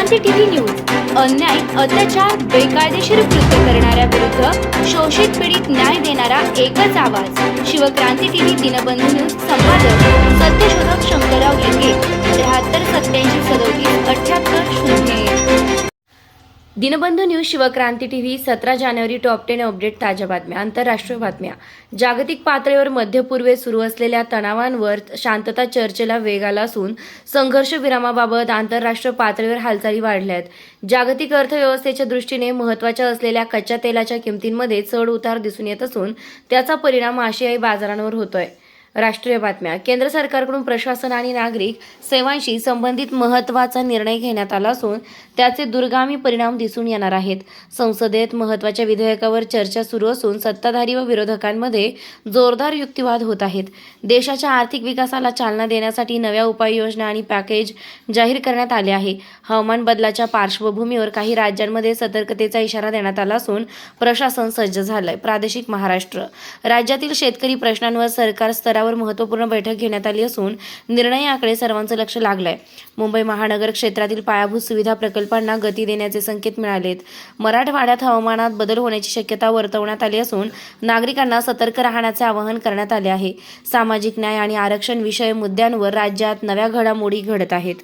Shivkranti TV news अन्याय, अत्याचार, बेकायदेशीर कृत्य करणाऱ्या विरुद्ध शोषित पीडित न्याय देणारा एकच आवाज. Shivkranti TV Dinbandhu news. संपादक सत्यशोधक शंकरराव लिंगे. 73873780. Dinbandhu news Shivkranti TV. 17 जानेवारी. Top 10 update. ताज्या बातम्या. आंतरराष्ट्रीय बातम्या. जागतिक पातळीवर मध्य पूर्वेत सुरू असलेल्या तणावांवर शांतता चर्चेला वेग आला असून संघर्ष विरामाबाबत आंतरराष्ट्रीय पातळीवर हालचाली वाढल्या आहेत. जागतिक अर्थव्यवस्थेच्या दृष्टीने महत्त्वाच्या असलेल्या कच्च्या तेलाच्या किमतींमध्ये चढ उतार दिसून येत असून त्याचा परिणाम आशियाई बाजारांवर होतोय. राष्ट्रीय बातम्या. केंद्र सरकारकडून प्रशासन आणि नागरिक सेवांशी संबंधित महत्त्वाचा निर्णय घेण्यात आला असून त्याचे दूरगामी परिणाम दिसून येणार आहेत. संसदेत महत्त्वाच्या विधेयकावर चर्चा सुरू असून सत्ताधारी व विरोधकांमध्ये जोरदार युक्तिवाद होत आहेत. देशाच्या आर्थिक विकासाला चालना देण्यासाठी नव्या उपाययोजना आणि पॅकेज जाहीर करण्यात आले आहे. हवामान बदलाच्या पार्श्वभूमीवर काही राज्यांमध्ये सतर्कतेचा इशारा देण्यात आला असून प्रशासन सज्ज झालंय. प्रादेशिक. महाराष्ट्र. राज्यातील शेतकरी प्रश्नांवर सरकार स्तरावर महत्त्वपूर्ण बैठक घेण्यात आली असून निर्णयाकडे सर्वांचं लक्ष लागलंय. मुंबई महानगर क्षेत्रातील पायाभूत सुविधा प्रकल्पांना गती देण्याचे संकेत मिळालेत. मराठवाड्यात हवामानात बदल होण्याची शक्यता वर्तवण्यात आली असून नागरिकांना सतर्क राहण्याचे आवाहन करण्यात आले आहे. सामाजिक न्याय आणि आरक्षण विषय मुद्द्यांवर राज्यात नव्या घडामोडी घडत आहेत.